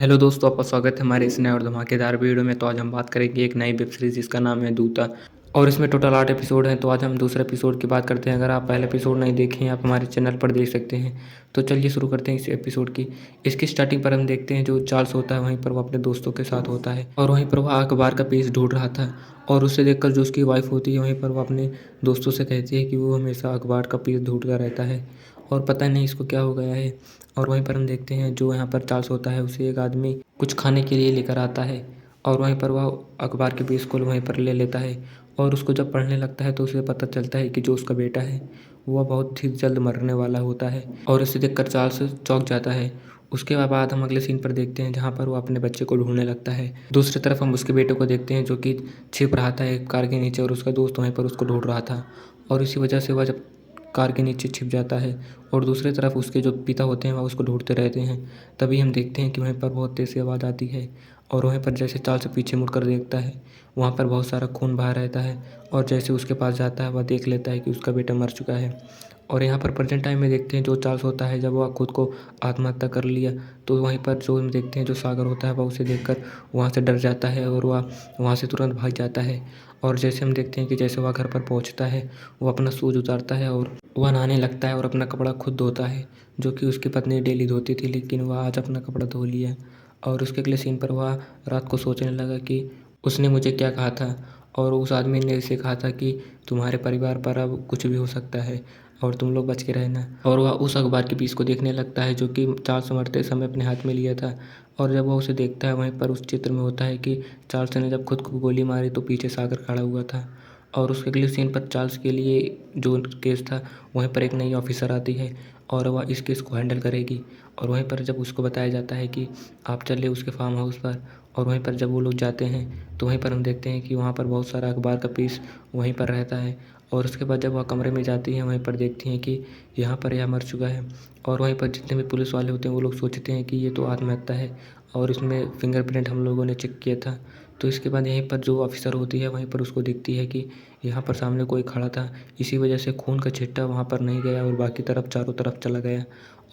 Hello दोस्तों, आपका स्वागत है हमारे इस नए और धमाकेदार वीडियो में। तो आज हम बात करेंगे एक नई वेब सीरीज़ जिसका नाम है दूता। और इसमें टोटल 8 एपिसोड हैं। तो आज हम दूसरे एपिसोड की बात करते हैं। अगर आप पहले एपिसोड नहीं देखे हैं, आप हमारे चैनल पर देख सकते हैं। तो चलिए शुरू करते हैं इस एपिसोड की। इसकी स्टार्टिंग पर हम देखते हैं जो चार्ल्स होता है वहीं पर वो अपने दोस्तों के साथ होता है और वहीं पर वह अखबार का पेज ढूंढ रहा था। और उसे देखकर जो उसकी वाइफ होती है वहीं पर वो अपने दोस्तों से कहती है कि वो हमेशा अखबार का पेज ढूंढता रहता है और पता नहीं इसको क्या हो गया है। और वहीं पर हम देखते हैं जो यहाँ पर चार्ल्स होता है उसे एक आदमी कुछ खाने के लिए लेकर आता है और वहीं पर वह अखबार के पेज को वहीं पर ले लेता है। और उसको जब पढ़ने लगता है तो उसे पता चलता है कि जो उसका बेटा है वह बहुत ही जल्द मरने वाला होता है और इसे देखकर चार्ल्स चौंक जाता है। उसके बाद हम अगले सीन पर देखते हैं जहाँ पर वो अपने बच्चे को ढूंढने लगता है। दूसरी तरफ हम उसके बेटे को देखते हैं जो कि छिप रहा था एक कार के नीचे और उसका दोस्त वहीं पर उसको ढूंढ रहा था। और इसी वजह से वह जब कार के नीचे छिप जाता है और दूसरी तरफ उसके जो पिता होते हैं वह उसको ढूंढते रहते हैं। तभी हम देखते हैं कि वहीं पर बहुत तेज़ से आवाज़ आती है और वहीं पर जैसे चार्ल्स पीछे मुड़कर देखता है वहाँ पर बहुत सारा खून बहा रहता है। और जैसे उसके पास जाता है वह देख लेता है कि उसका बेटा मर चुका है। और यहाँ पर प्रेजेंट टाइम में देखते हैं जो चार्ल्स होता है जब वह खुद को आत्महत्या कर लिया तो वहीं पर जो हम देखते हैं जो सागर होता है वह उसे देखकर वहाँ से डर जाता है और वह वहाँ से तुरंत भाग जाता है। और जैसे हम देखते हैं कि जैसे वह घर पर पहुँचता है वो अपना शूज़ उतारता है और वह नहाने लगता है और अपना कपड़ा खुद धोता है जो कि उसकी पत्नी डेली धोती थी, लेकिन वह आज अपना कपड़ा धो लिया। और उसके अगले सीन पर वह रात को सोचने लगा कि उसने मुझे क्या कहा था और उस आदमी ने इसे कहा था कि तुम्हारे परिवार पर अब कुछ भी हो सकता है और तुम लोग बच के रहना। और वह उस अखबार के पीस को देखने लगता है जो कि चार्ल्स मरते समय अपने हाथ में लिया था। और जब वह उसे देखता है वहीं पर उस चित्र में होता है कि चार्ल्स ने जब खुद को गोली मारी तो पीछे सागर खड़ा हुआ था। और उसके अगले सीन पर चार्ल्स के लिए जो केस था वहीं पर एक नई ऑफिसर आती है और वह इस केस को हैंडल करेगी। और वहीं पर जब उसको बताया जाता है कि आप चलिए उसके फार्म हाउस पर। और वहीं पर जब वो लोग जाते हैं तो वहीं पर हम देखते हैं कि वहाँ पर बहुत सारा अखबार का पीस वहीं पर रहता है। और उसके बाद जब वह कमरे में जाती हैं वहीं पर देखती हैं कि यहाँ पर यह मर चुका है। और वहीं पर जितने भी पुलिस वाले होते हैं वो लोग सोचते हैं कि ये तो आत्महत्या है और इसमें फिंगरप्रिंट हम लोगों ने चेक किया था। तो इसके बाद यहीं पर जो ऑफिसर होती है वहीं पर उसको दिखती है कि यहाँ पर सामने कोई खड़ा था, इसी वजह से खून का छिट्टा वहाँ पर नहीं गया और बाकी तरफ चारों तरफ चला गया।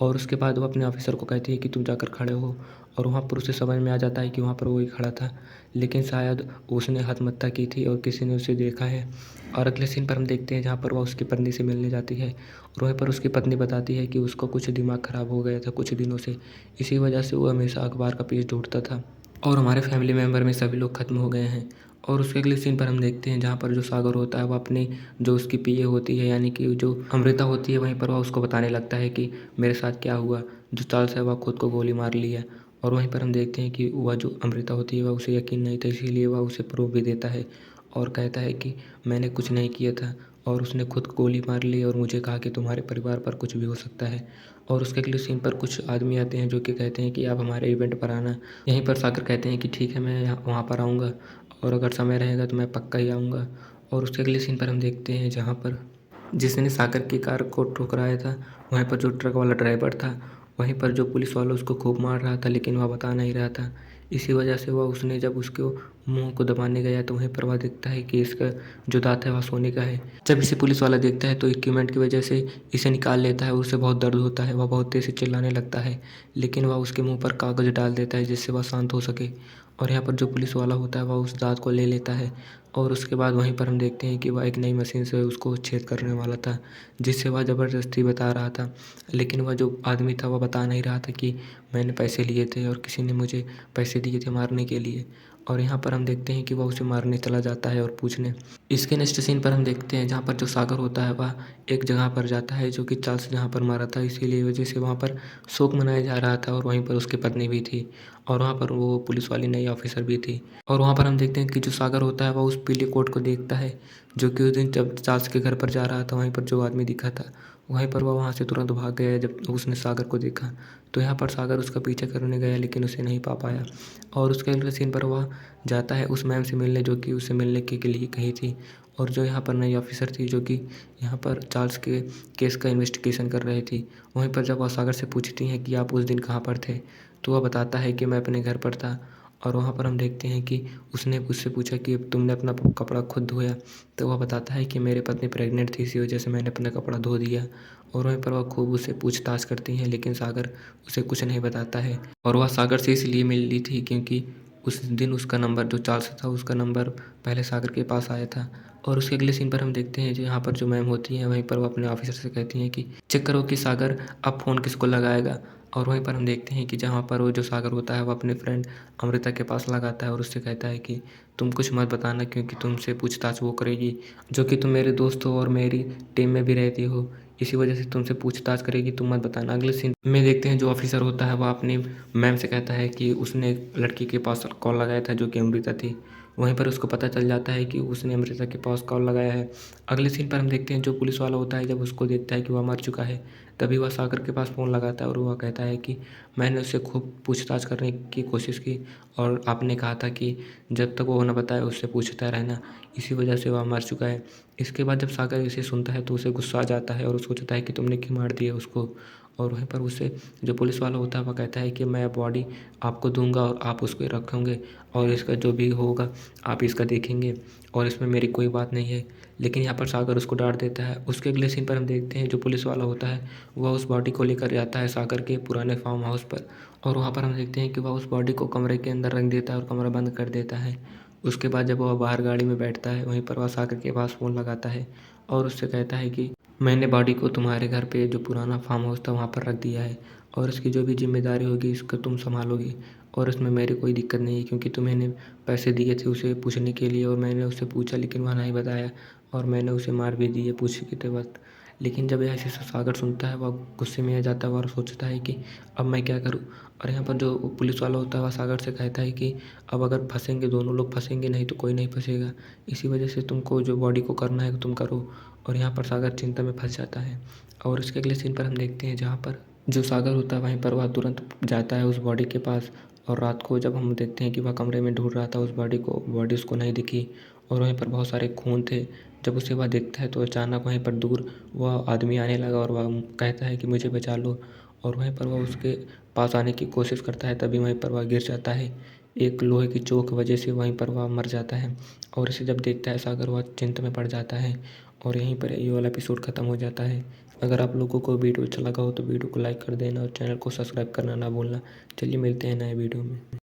और उसके बाद वो अपने ऑफिसर को कहती है कि तुम जाकर खड़े हो। और वहाँ पर उसे समझ में आ जाता है कि वहाँ पर वही खड़ा था, लेकिन शायद उसने आत्महत्या की थी और किसी ने उसे देखा है। और अगले सीन पर हम देखते हैं जहाँ पर वह उसकी पत्नी से मिलने जाती है और वहीं पर उसकी पत्नी बताती है कि उसका कुछ दिमाग ख़राब हो गया था कुछ दिनों से, इसी वजह से वो हमेशा अखबार का पेज ढूंढता था और हमारे फैमिली मेम्बर में सभी लोग ख़त्म हो गए हैं। और उसके अगले सीन पर हम देखते हैं जहाँ पर जो सागर होता है वो अपनी जो उसकी पीए होती है यानी कि जो अमृता होती है वहीं पर वह उसको बताने लगता है कि मेरे साथ क्या हुआ, जो चार्ल्स है वह खुद को गोली मार ली है। और वहीं पर हम देखते हैं कि वह जो अमृता होती है वह उसे यकीन नहीं था, इसीलिए वह उसे प्रूफ भी देता है और कहता है कि मैंने कुछ नहीं किया था और उसने खुद को गोली मार ली और मुझे कहा कि तुम्हारे परिवार पर कुछ भी हो सकता है। और उसके अगले सीन पर कुछ आदमी आते हैं जो कि कहते हैं कि आप हमारे इवेंट पर आना। यहीं पर सागर कहते हैं कि ठीक है, मैं वहाँ पर आऊँगा और अगर समय रहेगा तो मैं पक्का ही आऊँगा। और उसके अगले सीन पर हम देखते हैं जहाँ पर जिसने सागर की कार को ठुकराया था वहीं पर जो ट्रक वाला ड्राइवर था वहीं पर जो पुलिस वाला उसको खूब मार रहा था, लेकिन वह बता नहीं रहा था। इसी वजह से वह उसने जब उसको मुंह को दबाने गया तो वहीं पर वह देखता है कि इसका जो दाँत है वह सोने का है। जब इसे पुलिस वाला देखता है तो इक्विपमेंट की वजह से इसे निकाल लेता है और उसे बहुत दर्द होता है, वह बहुत तेज़ से चिल्लाने लगता है, लेकिन वह उसके मुंह पर कागज़ डाल देता है जिससे वह शांत हो सके। और यहाँ पर जो पुलिस वाला होता है वह उस दाँत को ले लेता है और उसके बाद वहीं पर हम देखते हैं कि वह एक नई मशीन से उसको छेद करने वाला था, जिससे वह ज़बरदस्ती बता रहा था। लेकिन वह जो आदमी था वह बता नहीं रहा था कि मैंने पैसे लिए थे और किसी ने मुझे पैसे दिए थे मारने के लिए। और यहाँ पर हम देखते हैं कि वह उसे मारने चला जाता है और पूछने। इसके नेक्स्ट सीन पर हम देखते हैं जहाँ पर जो सागर होता है वह एक जगह पर जाता है जो कि चार्ल्स जहाँ पर मारा था, इसीलिए वजह से वहाँ पर शोक मनाया जा रहा था और वहीं पर उसकी पत्नी भी थी और वहाँ पर वो पुलिस वाली नई ऑफिसर भी थी। और वहाँ पर हम देखते हैं कि जो सागर होता है वह उस पीले कोट को देखता है जो कि उस दिन जब चार्ल्स के घर पर जा रहा था वहीं पर जो आदमी दिखा था वहीं पर वह वहाँ से तुरंत भाग गया जब उसने सागर को देखा। तो यहाँ पर सागर उसका पीछा करने गया लेकिन उसे नहीं पा पाया। और उसके अगले सीन पर वह जाता है उस मैम से मिलने जो कि उसे मिलने के लिए कही थी और जो यहाँ पर नई ऑफिसर थी जो कि यहाँ पर चार्ल्स के केस का इन्वेस्टिगेशन कर रही थी। वहीं पर जब वह सागर से पूछती हैं कि आप उस दिन कहाँ पर थे तो वह बताता है कि मैं अपने घर पर था और वहाँ पर हम देखते हैं कि उसने उससे पूछा कि तुमने अपना कपड़ा खुद धोया? तो वह बताता है कि मेरी पत्नी प्रेग्नेंट थी, इसी वजह से मैंने अपना कपड़ा धो दिया। और वहीं पर वह खूब उससे पूछताछ करती हैं, लेकिन सागर उसे कुछ नहीं बताता है। और वह सागर से इसलिए मिल ली थी क्योंकि उस दिन उसका नंबर जो चार्ल्स था, उसका नंबर पहले सागर के पास आया था। और उसके अगले सीन पर हम देखते हैं, जो यहाँ पर जो मैम होती हैं वहीं पर वो अपने ऑफिसर से कहती हैं कि चेक करो कि सागर अब फ़ोन किसको लगाएगा। और वहीं पर हम देखते हैं कि जहाँ पर वो जो सागर होता है वो अपने फ्रेंड अमृता के पास लगाता है और उससे कहता है कि तुम कुछ मत बताना, क्योंकि तुमसे पूछताछ वो करेगी, जो कि तुम मेरे दोस्त हो और मेरी टीम में भी रहती हो, इसी वजह से तुमसे पूछताछ करेगी, तुम मत बताना। अगले सीन में देखते हैं जो ऑफिसर होता है वह अपनी मैम से कहता है कि उसने एक लड़की के पास कॉल लगाया था जो कि अमृता थी। वहीं पर उसको पता चल जाता है कि उसने अमृता के पास कॉल लगाया है। अगले सीन पर हम देखते हैं जो पुलिस वाला होता है, जब उसको देखता है कि वह मर चुका है, तभी वह सागर के पास फ़ोन लगाता है और वह कहता है कि मैंने उससे खूब पूछताछ करने की कोशिश की और आपने कहा था कि जब तक वो ना बताए उससे पूछता रहना, इसी वजह से वह मर चुका है। इसके बाद जब सागर इसे सुनता है तो उसे गुस्सा आ जाता है और वो सोचता है कि तुमने क्यों मार दिया उसको। और वहीं पर उसे जो पुलिस वाला होता है वह कहता है कि मैं बॉडी आपको दूंगा और आप उसको रखेंगे और इसका जो भी होगा आप इसका देखेंगे और इसमें मेरी कोई बात नहीं है। लेकिन यहाँ पर सागर उसको डांट देता है। उसके अगले सीन पर हम देखते हैं जो पुलिस वाला होता है वह उस बॉडी को लेकर जाता है सागर के पुराने फार्म हाउस पर, और वहाँ पर हम देखते हैं कि वह उस बॉडी को कमरे के अंदर रख देता है और कमरा बंद कर देता है। उसके बाद जब वह बाहर गाड़ी में बैठता है, वहीं पर वह सागर के पास फ़ोन लगाता है और उससे कहता है कि मैंने बॉडी को तुम्हारे घर पे जो पुराना फार्म हाउस था वहाँ पर रख दिया है और इसकी जो भी जिम्मेदारी होगी इसको तुम संभालोगी, और इसमें मेरी कोई दिक्कत नहीं है क्योंकि तुम्हें पैसे दिए थे उसे पूछने के लिए और मैंने उससे पूछा लेकिन वह नहीं बताया और मैंने उसे मार भी दी है पूछने के वक्त। लेकिन जब ऐसे सागर सुनता है वह गुस्से में आ जाता है और सोचता है कि अब मैं क्या करूँ। और यहाँ पर जो पुलिस वाला होता है वह सागर से कहता है कि अब अगर फंसेंगे दोनों लोग फंसेंगे, नहीं तो कोई नहीं फंसेगा, इसी वजह से तुमको जो बॉडी को करना है तुम करो। और यहाँ पर सागर चिंता में फंस जाता है। और उसके अगले सीन पर हम देखते हैं जहाँ पर जो सागर होता है वहीं पर वह तुरंत जाता है उस बॉडी के पास, और रात को जब हम देखते हैं कि वह कमरे में ढूंढ रहा था उस बॉडी को, बॉडी उसको नहीं दिखी और वहीं पर बहुत सारे खून थे। जब उसे वह देखता है तो अचानक वहीं पर दूर वह आदमी आने लगा और वह कहता है कि मुझे बचा लो, और वहीं पर वह उसके पास आने की कोशिश करता है, तभी वहीं पर वह गिर जाता है। एक लोहे की चोट की वजह से वहीं पर वह मर जाता है। और इसे जब देखता है सागर वह चिंता में पड़ जाता है और यहीं पर ये वाला एपिसोड ख़त्म हो जाता है। अगर आप लोगों को वीडियो अच्छा लगा हो तो वीडियो को लाइक कर देना और चैनल को सब्सक्राइब करना ना भूलना। चलिए मिलते हैं नए वीडियो में।